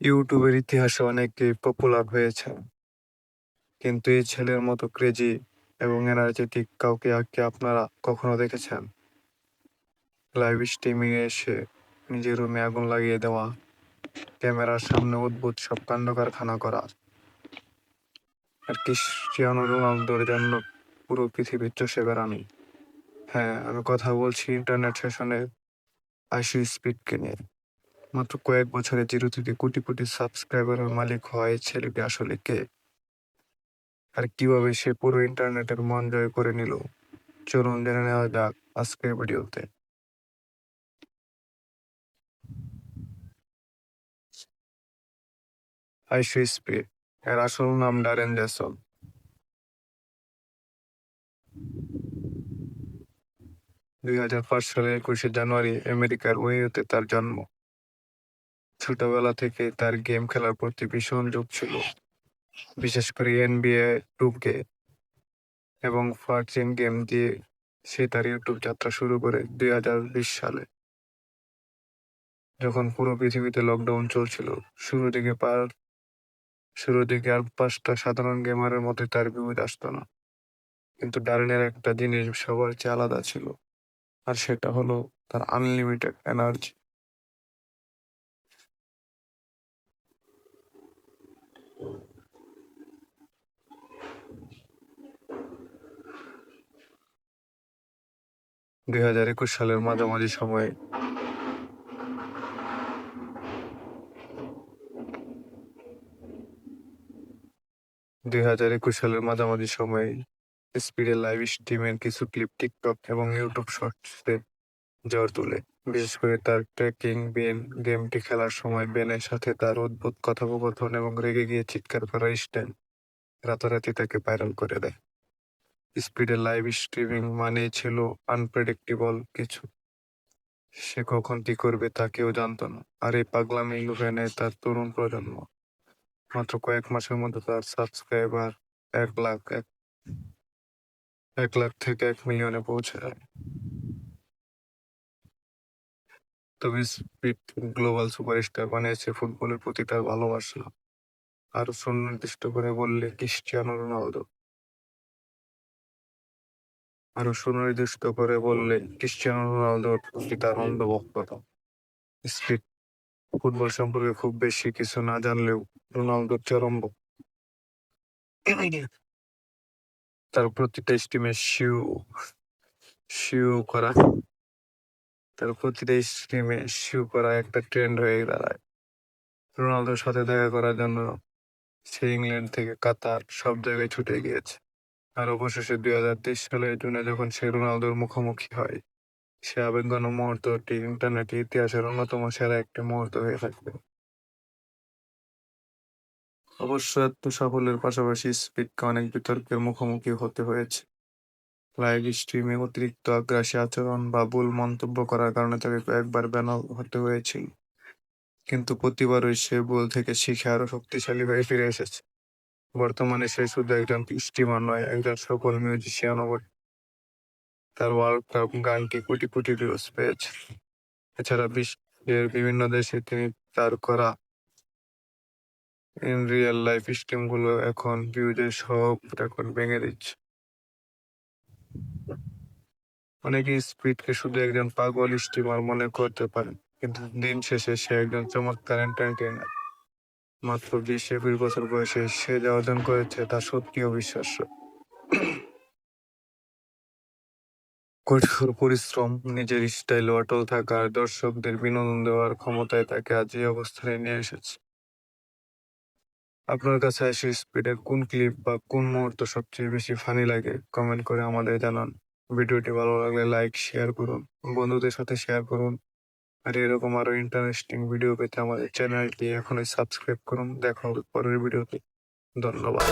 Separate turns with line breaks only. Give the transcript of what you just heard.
ইউটিউবের ইতিহাসে অনেকেই পপুলার হয়েছে, কিন্তু এই ছেলের মতো ক্রেজি এবং এনার্জেটিক কাউকে কি আপনারা কখনো দেখেছেন? লাইভ স্ট্রিমিং এ এসে নিজের রুমে আগুন লাগিয়ে দেওয়া, ক্যামেরার সামনে অদ্ভুত সব কাণ্ড কারখানা করা, আর ক্রিস্টিয়ানো রোনালদোর জন্য পুরো পৃথিবীর চষে বেড়ানো। হ্যাঁ, আমি কথা বলছি ইন্টারনেট সেশনের আইসি স্পিডকে নিয়ে। মাত্র কয়েক বছরে 0 থেকে কোটি কোটি সাবস্ক্রাইবারের মালিক হয় এই ছেলেটি আসলে কে, আর কিভাবে সে পুরো ইন্টারনেটের মন জয় করে নিল? চলুন জেনে নেওয়া যাক আজকের ভিডিওতে। আইসি স্পিড, এর আসল নাম ডারেন জেসন। 2005 সালে 21শে জানুয়ারি আমেরিকার ওহিওতে তার জন্ম। ছোটবেলা থেকে তার গেম খেলার প্রতি ভীষণ ঝোঁক ছিল, বিশেষ করে NBA 2K এবং ফার্চিন গেম দিয়ে সে তার ইউটিউব যাত্রা শুরু করে 2020 সালে, যখন পুরো পৃথিবীতে লকডাউন চলছিল। শুরুর দিকে আর 5টা সাধারণ গেমারের মধ্যে তার ভিউজ আসতো না, কিন্তু ডারেনের একটা জিনিস সবার চেয়ে আলাদা ছিল, আর সেটা হলো তার আনলিমিটেড এনার্জি। দুই হাজার একুশ সালের মাঝামাঝি সময়ে স্পিডের লাইভ স্ট্রিমের কিছু ক্লিপ টিকটক এবং ইউটিউব শর্টসে ঝড় তুলে। বিশেষ করে তার ট্রেকিং গেমটি খেলার সময় বেনের সাথে তার অদ্ভুত কথোপকথন এবং রেগে গিয়ে চিৎকার করার স্টাইল রাতারাতি তাকে ভাইরাল করে দেয়। স্পিডের লাইভ স্ট্রিমিং মানেই ছিল আনপ্রেডিক্টেবল কিছু। সে কখন কি করবে তা কেউ জানতো না, আর এই পাগলামি লুফে নেয় তার তরুণ প্রজন্ম। মাত্র কয়েক মাসের মধ্যে তার সাবস্ক্রাইবার 1 লাখ থেকে 1 মিলিয়নে পৌঁছে যায়। তবে স্পিড গ্লোবাল সুপারস্টার বানিয়েছে ফুটবলের প্রতি তার ভালোবাসা। আরো সুনির্দিষ্ট করে বললে ক্রিস্টিয়ানো রোনালদোর প্রতি তার অন্ধভক্ততা। স্পিড ফুটবল সম্পর্কে খুব বেশি কিছু না জানলেও রোনালদোর চরম ভক্ত। তার প্রতিটা স্ট্রিমে শিউ করা একটা ট্রেন্ড হয়ে দাঁড়ায়। রোনালদোর সাথে দেখা করার জন্য সে ইংল্যান্ড থেকে কাতার সব জায়গায় ছুটে গিয়েছে। আর অবশেষে 2023 সালের জুনে যখন সে রোনালদোর মুখোমুখি হয়, সে আবেগঘন মুহূর্তটি ইন্টারনেটের ইতিহাসের অন্যতম সেরা একটি মুহূর্ত হয়ে থাকবে। অবশ্য এত সাফল্যের পাশাপাশি স্পিডকে অনেক বিতর্কের মুখোমুখি হতে হয়েছে। লাইভ স্ট্রিমে অতিরিক্ত আগ্রাসী আচরণ বা ভুল মন্তব্য করার কারণে তাকে কয়েকবার ব্যান হতে হয়েছিল, কিন্তু প্রতিবারই সে ভুল থেকে শিখে আরো শক্তিশালী হয়ে ফিরে এসেছে। বর্তমানে সে শুধু একজন স্ট্রিমার নয়, একজন সফল মিউজিশিয়ানও বটে। তার ওয়ার্ল্ড কাপ গানটি কোটি কোটি ভিউজ পেয়েছে। এছাড়া বিশ্বের বিভিন্ন দেশে তিনি তার করা ইন রিয়েল লাইফ স্ট্রিমগুলো এখন ভিউজের সব রেকর্ড ভেঙে দিচ্ছে। অনেকেই স্পিডকে শুধু একজন পাগল স্ট্রিমার মনে করতে পারেন, কিন্তু দিন শেষে সে একজন চমৎকার এন্টারটেইনার। মাত্র 20-21 বছর বয়সে সে যা অর্জন করেছে তা সত্যি অবিশ্বাস্য। কঠোর পরিশ্রম, নিজের স্টাইলে অটল থাকা আর দর্শকদের বিনোদন দেওয়ার ক্ষমতায় তাকে আজ এই অবস্থানে নিয়ে এসেছে। আপনার কাছে আইসি স্পিডের কোন ক্লিপ বা কোন মুহূর্ত সবচেয়ে বেশি ফানি লাগে কমেন্ট করে আমাদের জানান। ভিডিওটি ভালো লাগলে লাইক শেয়ার করুন, বন্ধুদের সাথে শেয়ার করুন, আর এরকম আরো ইন্টারেস্টিং ভিডিও পেতে আমাদের চ্যানেলটি এখনই সাবস্ক্রাইব করুন। দেখা হবে পরের ভিডিওতে। ধন্যবাদ।